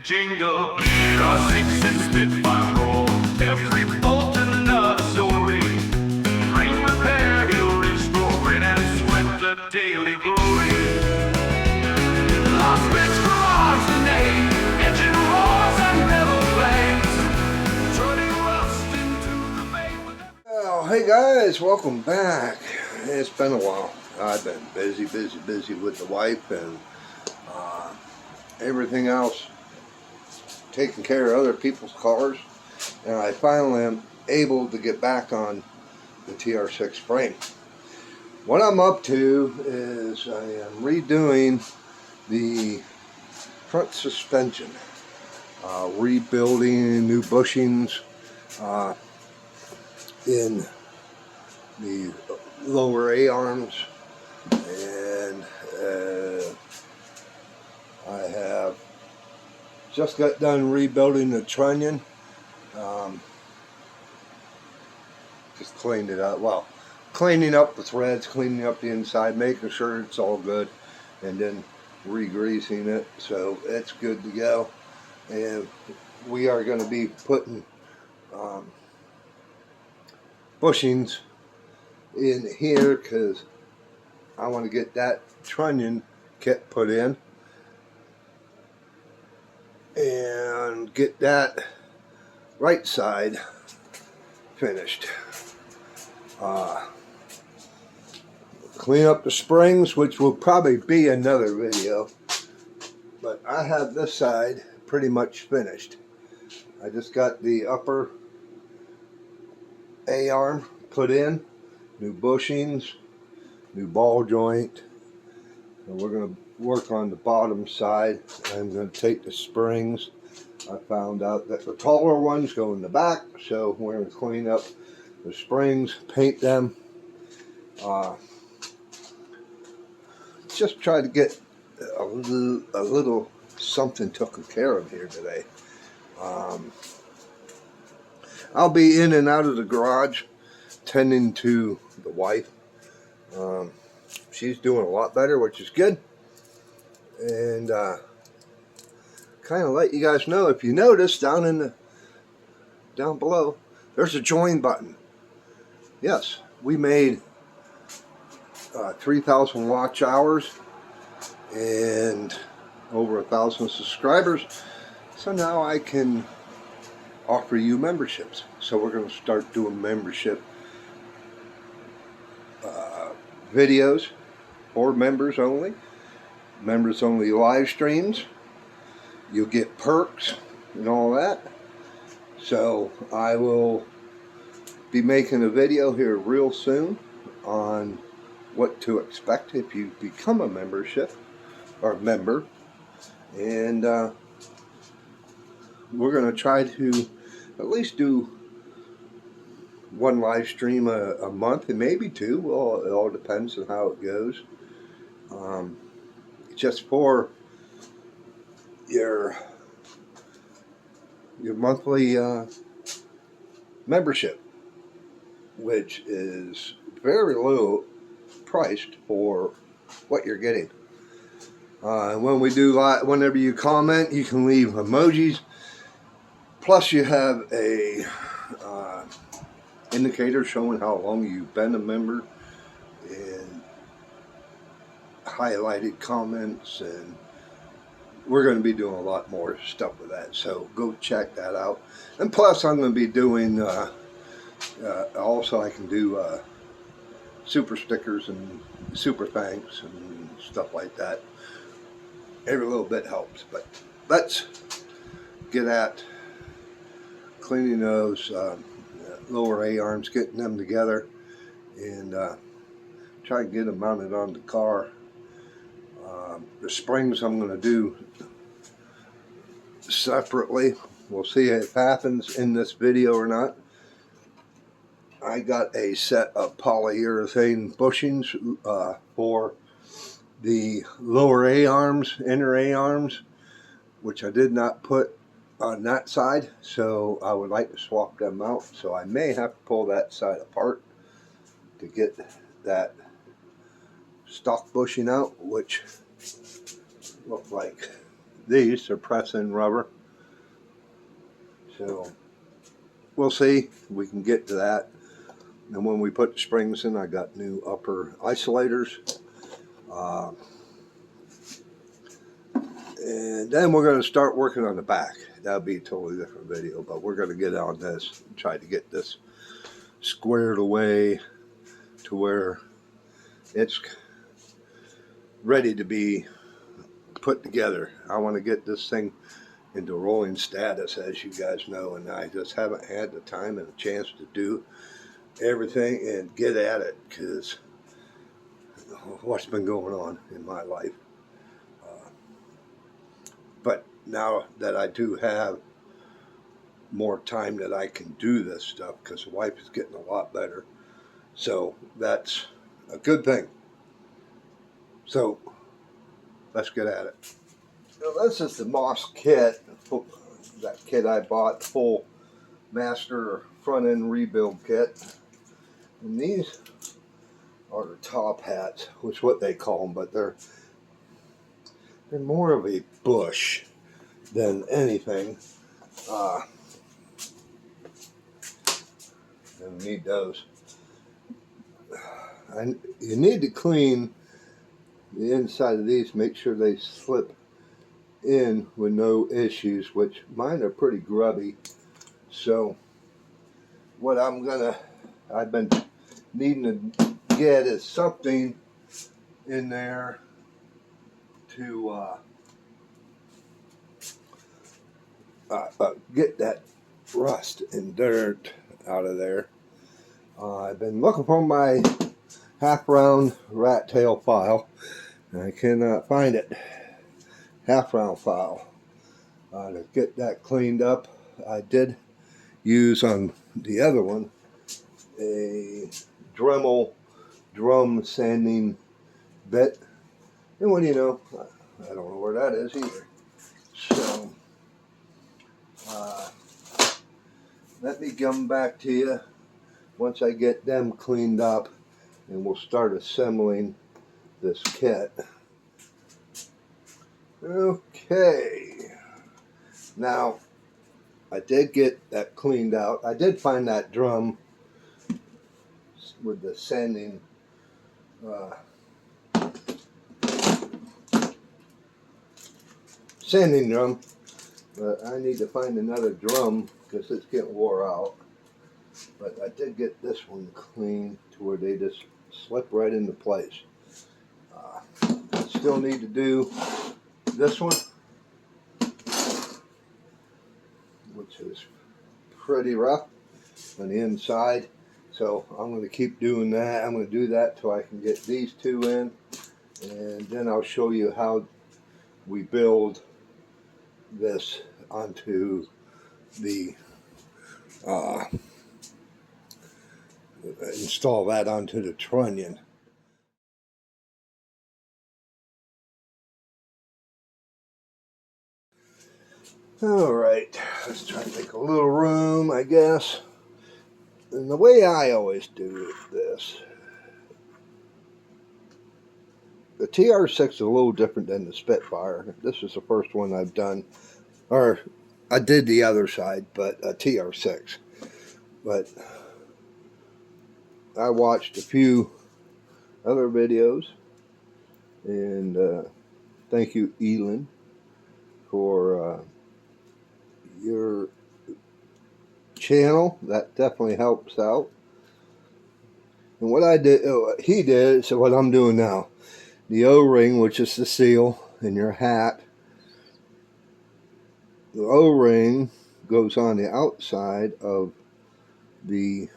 jingle, cause it's in Spitfire roll. Every bolt and another story. Bring repair, he'll restore it and sweat the daily glory. Lost bits garage the name, engine roars and never flames. Turning rust into the bay with Oh, hey guys, welcome back. It's been a while. I've been busy with the wife and everything else, taking care of other people's cars, and I finally am able to get back on the Tr6 frame. What I'm up to is I am redoing the front suspension, rebuilding new bushings in the lower A-arms, and I have just got done rebuilding the trunnion. Just cleaned it up. Well, cleaning up the threads, cleaning up the inside, making sure it's all good, and then re-greasing it so it's good to go. And we are going to be putting bushings in here because I want to get that trunnion kit put in and get that right side finished. Clean up the springs, which will probably be another video, but I have this side pretty much finished. I just got the upper A-arm put in, new bushings, new ball joint, and we're going to work on the bottom side. I'm going to take the springs. I found out that the taller ones go in the back, so we're going to clean up the springs, paint them, just try to get a little something taken care of here today. I'll be in and out of the garage tending to the wife. She's doing a lot better, which is good. And kind of let you guys know, if you notice down below, there's a join button. Yes, we made 3,000 watch hours and over 1,000 subscribers. So now I can offer you memberships. So we're going to start doing membership videos for members only live streams. You'll get perks and all that. So I will be making a video here real soon on what to expect if you become a member, and we're going to try to at least do one live stream a month, and maybe two. Well, it all depends on how it goes. Just for your monthly membership, which is very low priced for what you're getting. When we do live, whenever you comment, you can leave emojis. Plus, you have a indicator showing how long you've been a member, and highlighted comments, and we're going to be doing a lot more stuff with that, so go check that out. And plus I'm going to be doing also I can do super stickers and super thanks and stuff like that. Every little bit helps, but let's get at cleaning those lower A-arms, getting them together, and try to get them mounted on the car. The springs I'm going to do separately. We'll see if it happens in this video or not. I got a set of polyurethane bushings for the lower A-arms, inner A-arms, which I did not put on that side, so I would like to swap them out. So I may have to pull that side apart to get that stock bushing out, which look like these are press-in rubber. So we'll see. We can get to that. And when we put the springs in, I got new upper isolators. And then we're going to start working on the back. That'll be a totally different video, but we're going to get on this and try to get this squared away to where it's ready to be put together. I want to get this thing into rolling status, as you guys know, and I just haven't had the time and the chance to do everything and get at it because what's been going on in my life. But now that I do have more time that I can do this stuff, because the wife is getting a lot better, so that's a good thing. So let's get at it. Now, this is the Moss kit, that kit I bought, full master front end rebuild kit. And these are the top hats, which is what they call them, but they're more of a bush than anything. And need those. And you need to clean the inside of these, make sure they slip in with no issues, which mine are pretty grubby. So what I've been needing to get is something in there to get that rust and dirt out of there. I've been looking for my half round rat tail file and I cannot find it. Half round file to get that cleaned up. I did use on the other one a Dremel drum sanding bit, and what do you know, I don't know where that is either. So let me come back to you once I get them cleaned up, and we'll start assembling this kit. Okay, now I did get that cleaned out. I did find that drum with the sanding sanding drum, but I need to find another drum because it's getting wore out. But I did get this one clean to where they just slip right into place. I still need to do this one, which is pretty rough on the inside. So I'm going to keep doing that. I'm going to do that till I can get these two in, and then I'll show you how we build this onto the install that onto the trunnion. Alright, let's try to make a little room, I guess. And the way I always do this, the Tr6 is a little different than the Spitfire. This is the first one I've done, or I did the other side, but a Tr6. But I watched a few other videos, and thank you, Elin, for your channel. That definitely helps out. And what I did, he did, so what I'm doing now, the O-ring, which is the seal in your hat, the O-ring goes on the outside of the,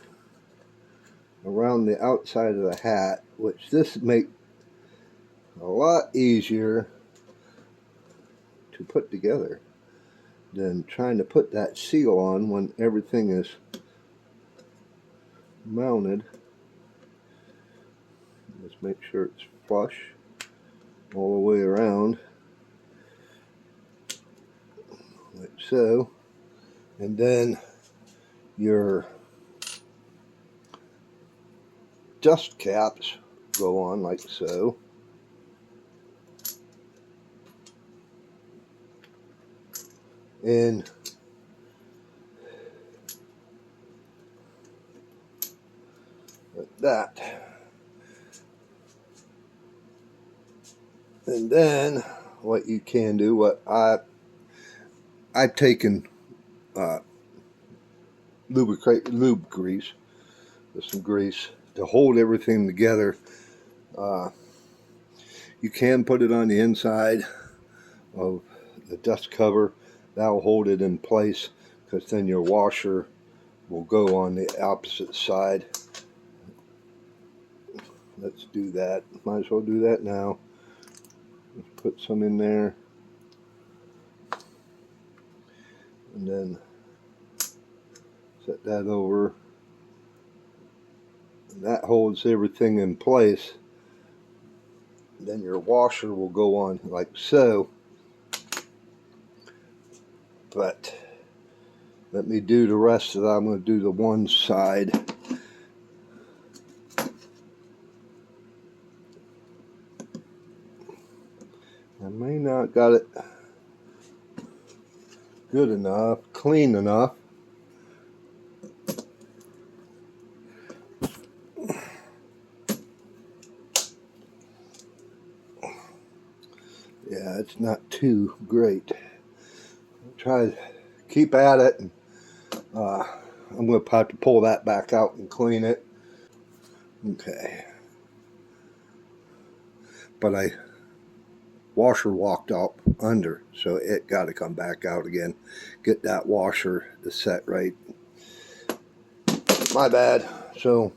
around the outside of the hat, which this makes a lot easier to put together than trying to put that seal on when everything is mounted. Let's make sure it's flush all the way around, like so. And then your dust caps go on like so. And like that. And then what you can do, what I've taken lube grease, with some grease to hold everything together. You can put it on the inside of the dust cover. That will hold it in place, because then your washer will go on the opposite side. Let's do that. Might as well do that now. Let's put some in there, and then set that over. And that holds everything in place. Then your washer will go on like so. But let me do the rest of that. I'm going to do the one side. I may not got it good enough, clean enough. Yeah, it's not too great. I'll try to keep at it. And, I'm going to have to pull that back out and clean it. Okay. But I washer walked up under, so it got to come back out again. Get that washer to set right. My bad. So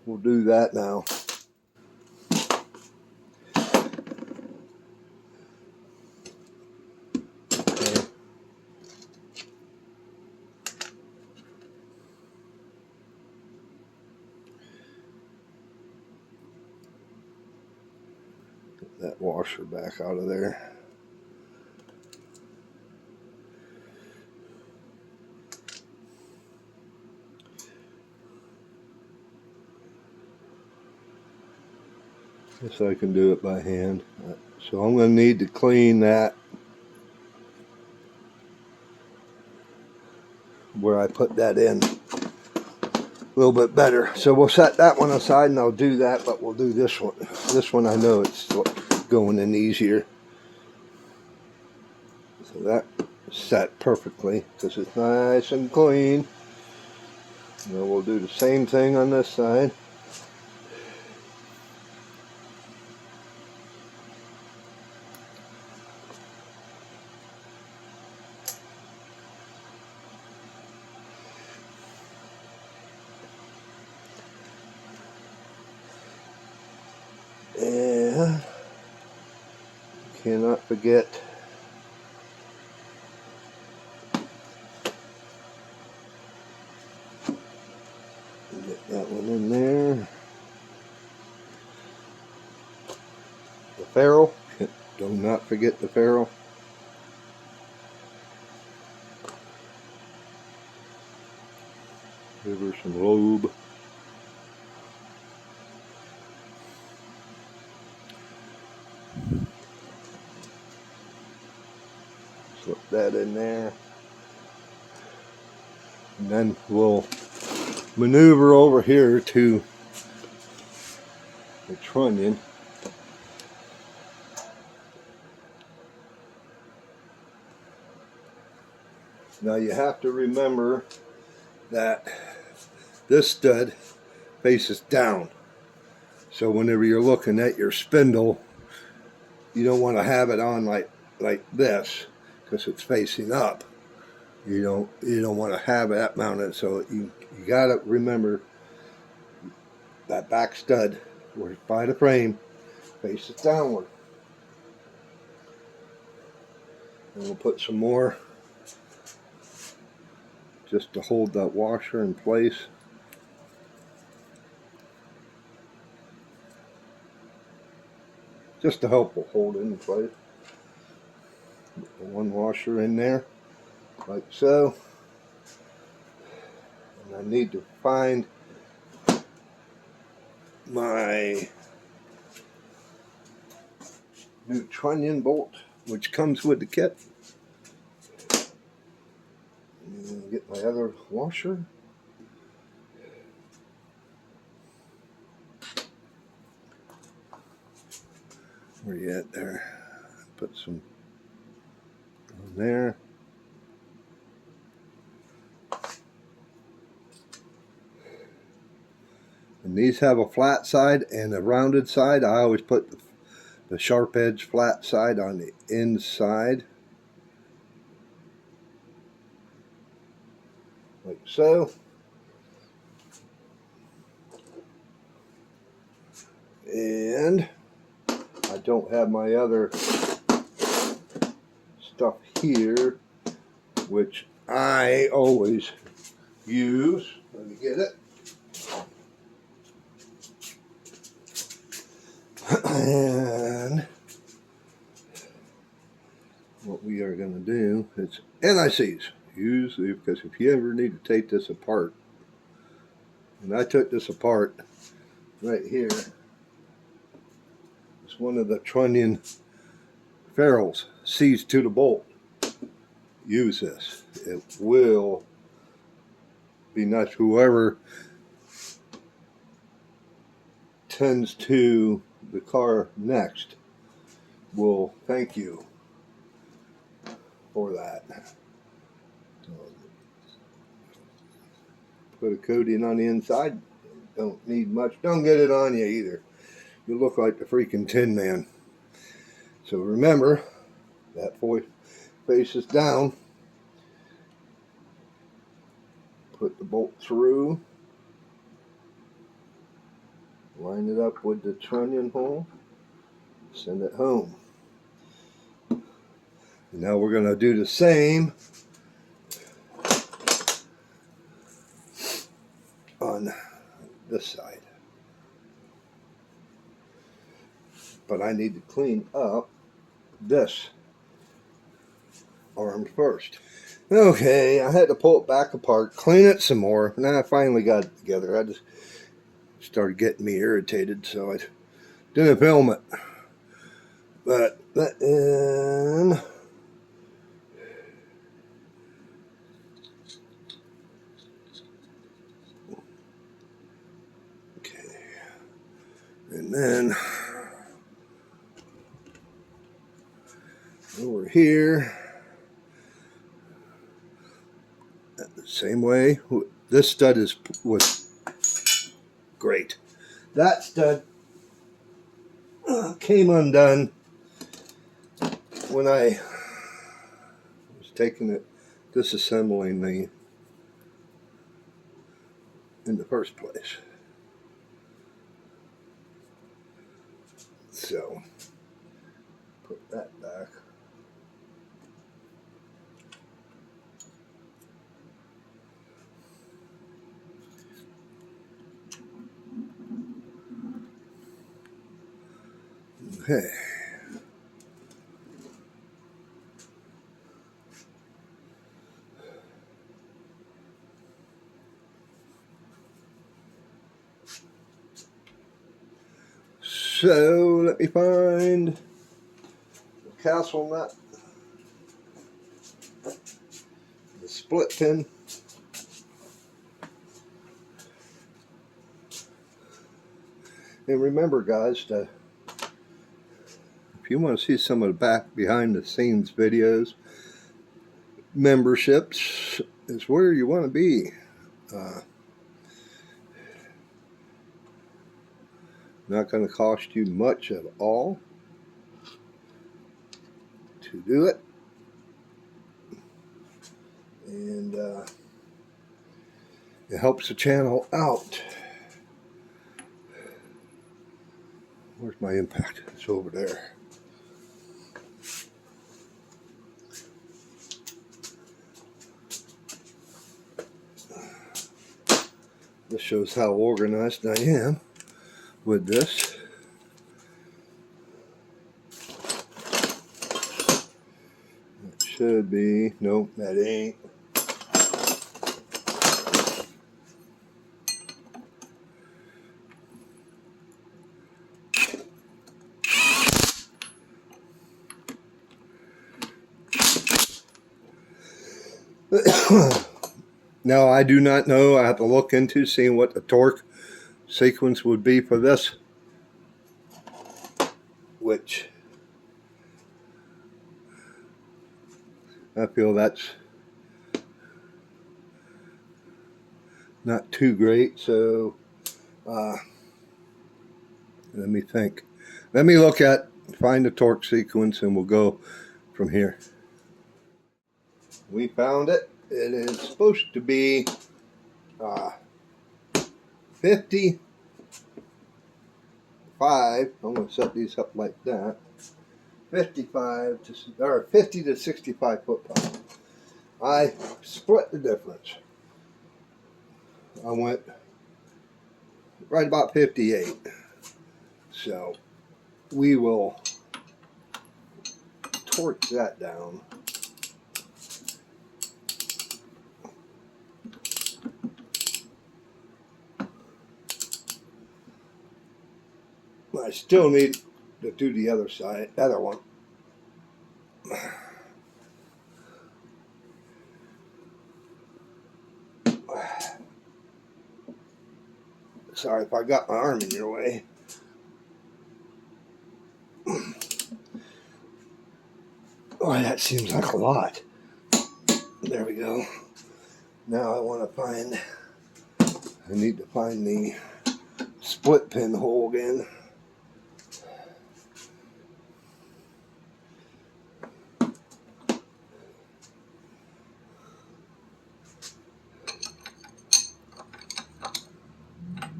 we'll do that now. Okay. Get that washer back out of there. Guess I can do it by hand. So I'm going to need to clean that where I put that in a little bit better. So we'll set that one aside and I'll do that, but we'll do this one. This one I know it's going in easier. So that set perfectly because it's nice and clean. And then we'll do the same thing on this side. And cannot forget get that one in there. The ferrule, do not forget the ferrule. Give her some lube. Slip that in there. And then we'll maneuver over here to the trunnion. Now you have to remember that this stud faces down. So whenever you're looking at your spindle, you don't want to have it on like this because it's facing up. You don't want to have that mounted. So you got to remember that back stud, where by the frame, faces downward. And we'll put some more just to hold that washer in place. Just to help hold it in place. Put the one washer in there, like so. And I need to find my new trunnion bolt, which comes with the kit. And get my other washer. Where you at there? Put some on there. And these have a flat side and a rounded side. I always put the sharp edge flat side on the inside. Like so. And I don't have my other stuff here, which I always use. Let me get it. And what we are going to do is NICs. Usually, because if you ever need to take this apart, and I took this apart right here, it's one of the trunnion ferrules, seized to the bolt. Use this. It will be nice. Whoever tends to the car next will thank you for that. So, put a coating on the inside. Don't need much. Don't get it on you either. You look like the freaking Tin Man. So remember, that face is down. Put the bolt through. Line it up with the trunnion hole. Send it home. And now we're going to do the same on this side. But I need to clean up this arm first. Okay, I had to pull it back apart, clean it some more. Now I finally got it together. I just started getting me irritated, so I didn't film it. But that in. Okay. And then over here, the same way. This stud was great. That stud came undone when I was taking it, disassembling the in the first place. So put that back. Okay. So let me find the castle nut, the split pin, and remember, guys, if you want to see some of the behind the scenes videos, memberships is where you want to be. Not going to cost you much at all to do it. And it helps the channel out. Where's my impact? It's over there. This shows how organized I am with this. It should be. Nope, that ain't. Now, I do not know. I have to look into seeing what the torque sequence would be for this, which I feel that's not too great. So let me think. Let me find the torque sequence, and we'll go from here. We found it. It is supposed to be 55. I'm going to set these up like that. 50 to 65 foot-pounds. I split the difference. I went right about 58. So we will torque that down. I still need to do the other side, other one. Sorry if I got my arm in your way. Oh, that seems like a lot. There we go. Now I need to find the split pin hole again.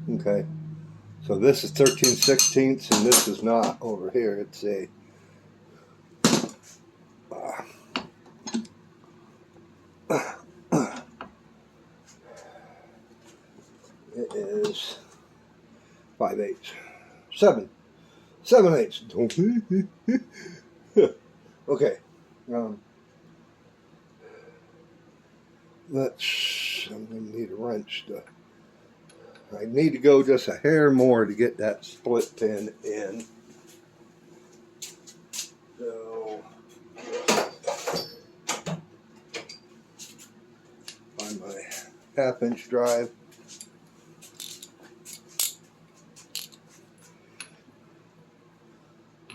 Okay, so this is 13/16, and this is not over here. It's a it is 5/8, 7/8. Okay, I'm gonna need a wrench to. I need to go just a hair more to get that split pin in. So, find my 1/2-inch drive.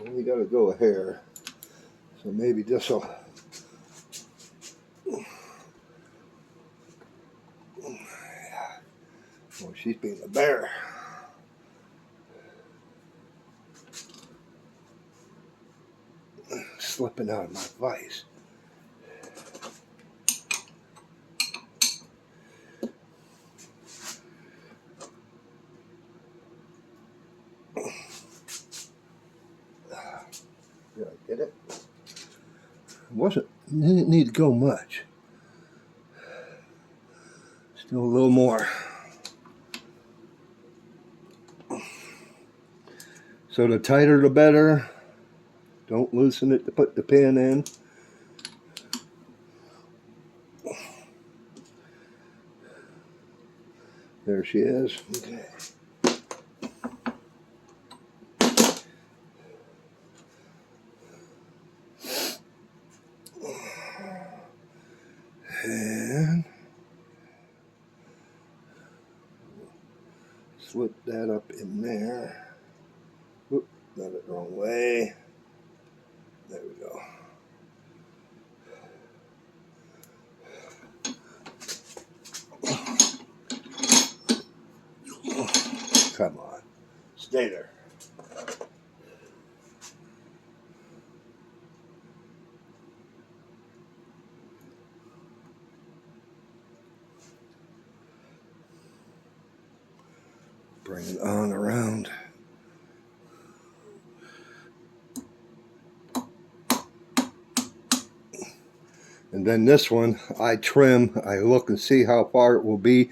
Only got to go a hair. So maybe this will. Oh, she's being a bear. Slipping out of my vise. Did I get it? Didn't need to go much. Still a little more. So the tighter the better. Don't loosen it to put the pin in. There she is. Okay. And slip that up in there. Oop, got it the wrong way. There we go. Come on. Stay there. Bring it on around. And then this one, I trim. I look and see how far it will be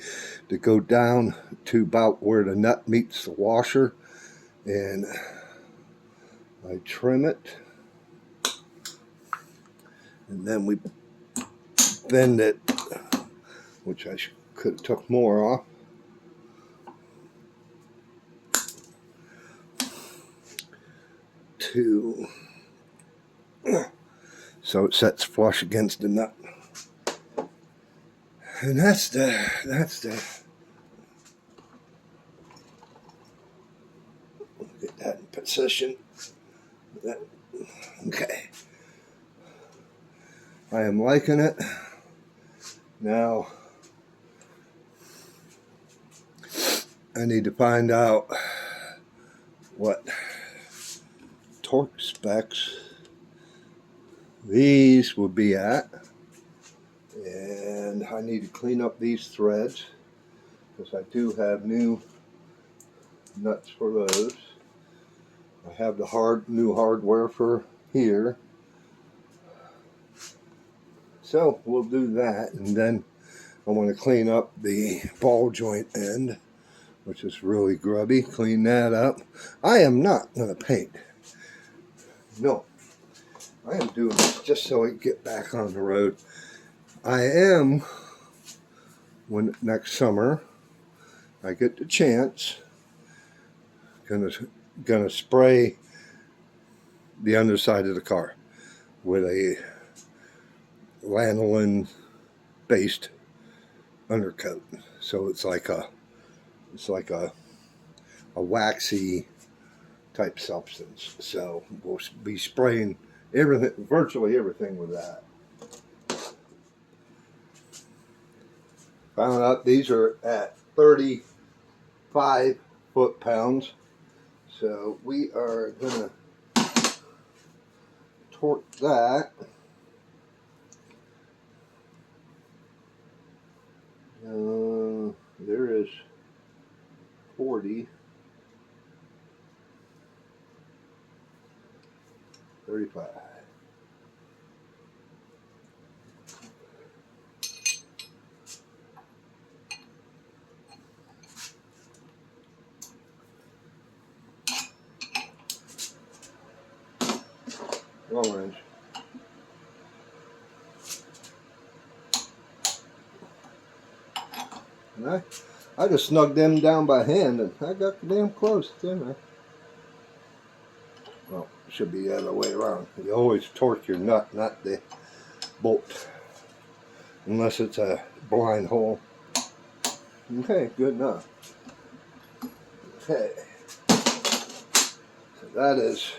to go down to about where the nut meets the washer. And I trim it. And then we bend it, which I could have took more off. So it sets flush against the nut. And that's the get that in position. Okay. I am liking it. Now, I need to find out what torque specs these will be at. And I need to clean up these threads because I do have new nuts for those. I have the new hardware for here. So we'll do that, and then I want to clean up the ball joint end, which is really grubby. Clean that up. I am not going to paint. No. I am doing this just so I can get back on the road. I am, when next summer I get the chance, gonna spray the underside of the car with a lanolin based undercoat. So it's like a waxy type substance. So we'll be spraying everything, virtually everything with that. Found out these are at 35 foot-pounds. So we are gonna torque that. There is 40, 35. Long range. And I just snugged them down by hand, and I got damn close, didn't I? Well, it should be the other way around. You always torque your nut, not the bolt, unless it's a blind hole. Okay, good enough. Okay, so that is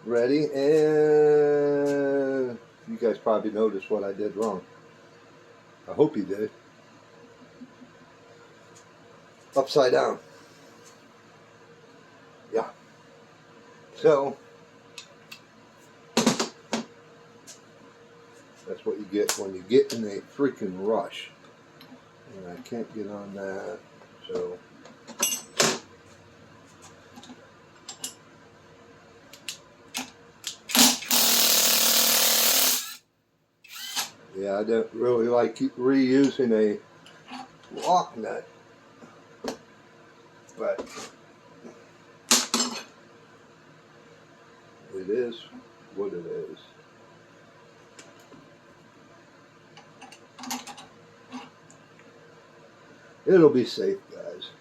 ready, and you guys probably noticed what I did wrong. I hope you did. Upside down. Yeah. So that's what you get when you get in a freaking rush. And I can't get on that. So yeah, I don't really like reusing a lock nut, but it is what it is. It'll be safe, guys.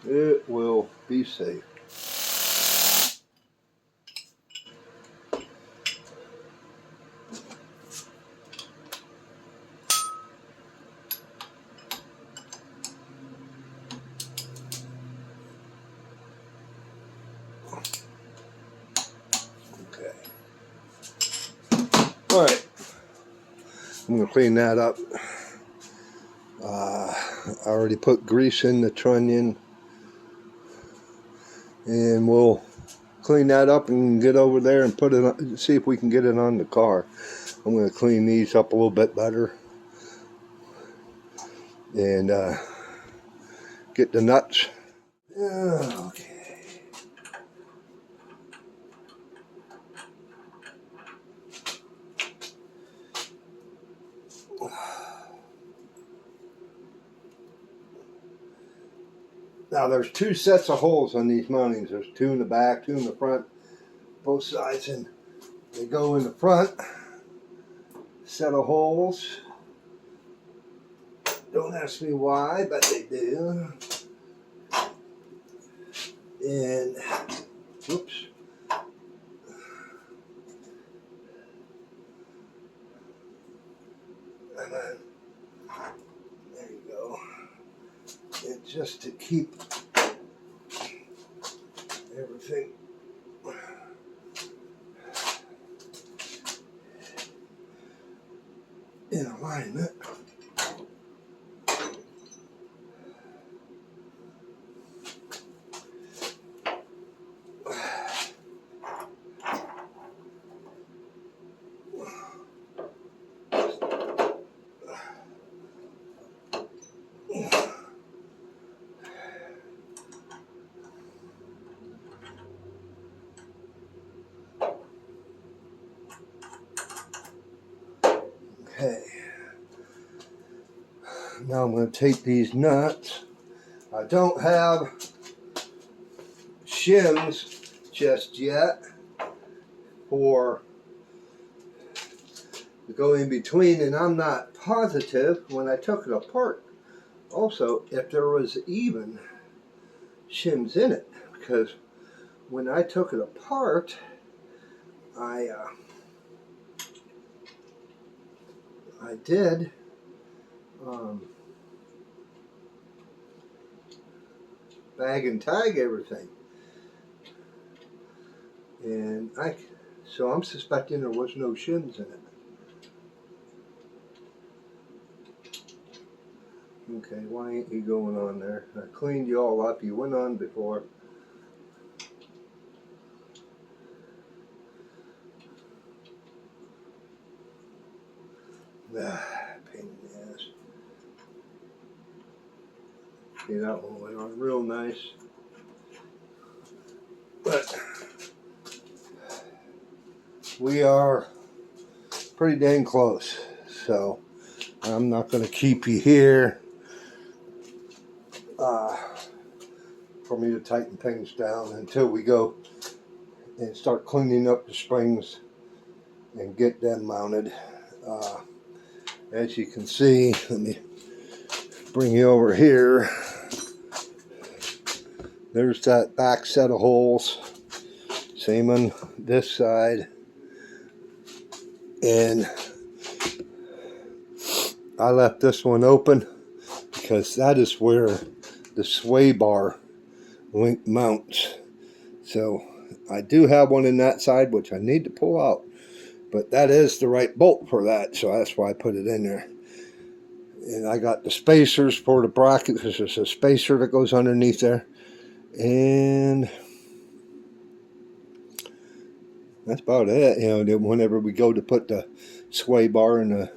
It will be safe. All right, I'm going to clean that up. I already put grease in the trunnion, and we'll clean that up and get over there and put it on, see if we can get it on the car. I'm going to clean these up a little bit better and get the nuts. Okay. Now there's two sets of holes on these mountings. There's two in the back, two in the front, both sides, and they go in the front set of holes. Don't ask me why, but they do. And whoops. And then there you go. And just to keep everything in alignment. Okay, now I'm going to take these nuts. I don't have shims just yet for to go in between, and I'm not positive when I took it apart also if there was even shims in it, because when I took it apart I did bag and tag everything, and so I'm suspecting there was no shims in it. Okay, why ain't you going on there? I cleaned you all up. You went on before. Pain in the ass. See, that one went on real nice. But we are pretty dang close. So I'm not going to keep you here for me to tighten things down until we go and start cleaning up the springs and get them mounted. As you can see, let me bring you over here. There's that back set of holes. Same on this side. And I left this one open because that is where the sway bar link mounts. So I do have one in that side which I need to pull out, but that is the right bolt for that, so that's why I put it in there. And I got the spacers for the bracket because there's a spacer that goes underneath there, and that's about it. You know, whenever we go to put the sway bar and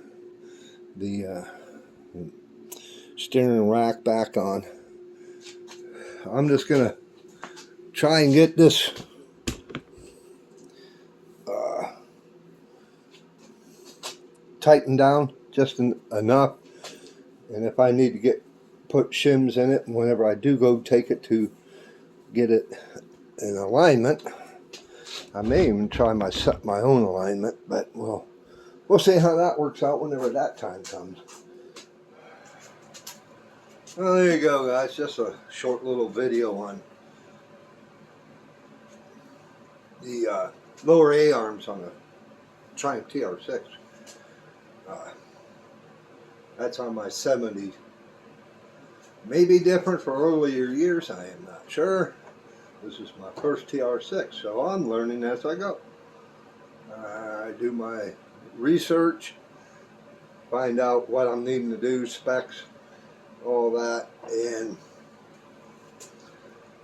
the steering rack back on, I'm just gonna try and get this tightened down just enough, and if I need to put shims in it, whenever I do go take it to get it in alignment, I may even try my own alignment, but we'll see how that works out whenever that time comes. Well, there you go, guys. Just a short little video on the lower A-arms on the Triumph Tr6. That's on my 70. Maybe different for earlier years, I am not sure. This is my first TR6, so I'm learning as I go. I do my research, find out what I'm needing to do, specs, all that, and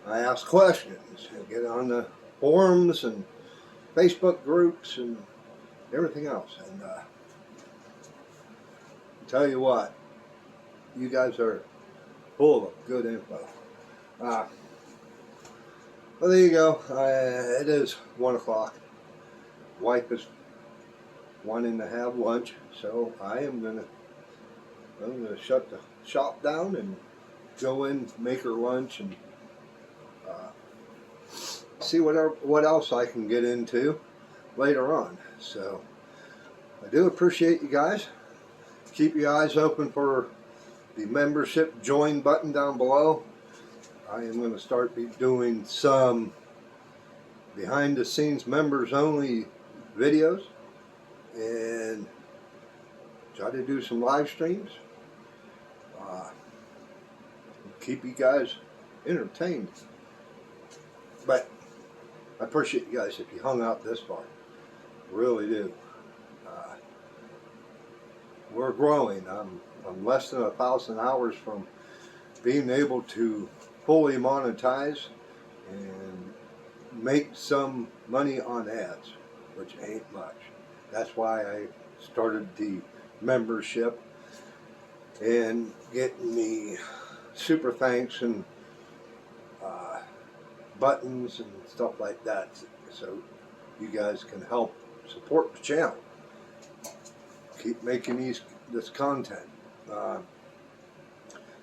I ask questions. I get on the forums and Facebook groups and everything else, and tell you what, you guys are full of good info. Well, there you go. It is 1 o'clock. Wife is wanting to have lunch, so I'm gonna shut the shop down and go in, make her lunch, and see what else I can get into later on. So I do appreciate you guys. Keep your eyes open for the membership join button down below. I am going to start doing some behind the scenes members only videos and try to do some live streams. Keep you guys entertained. But I appreciate you guys if you hung out this far. I really do. we're growing. I'm less than 1,000 hours from being able to fully monetize and make some money on ads, which ain't much. That's why I started the membership and getting the super thanks and buttons and stuff like that, so you guys can help support the channel. Keep making this content.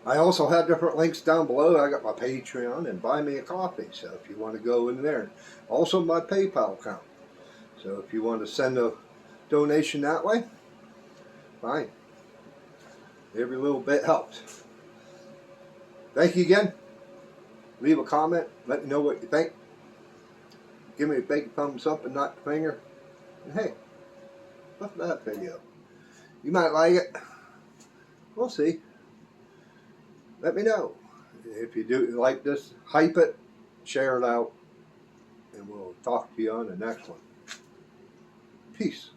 I also have different links down below. I got my Patreon and Buy Me a Coffee, so if you want to go in there. Also my PayPal account. So if you want to send a donation that way, fine. Every little bit helps. Thank you again. Leave a comment. Let me know what you think. Give me a big thumbs up and not the finger. And hey, look at that video. You might like it. We'll see. Let me know. If you do like this, hype it, share it out, and we'll talk to you on the next one. Peace.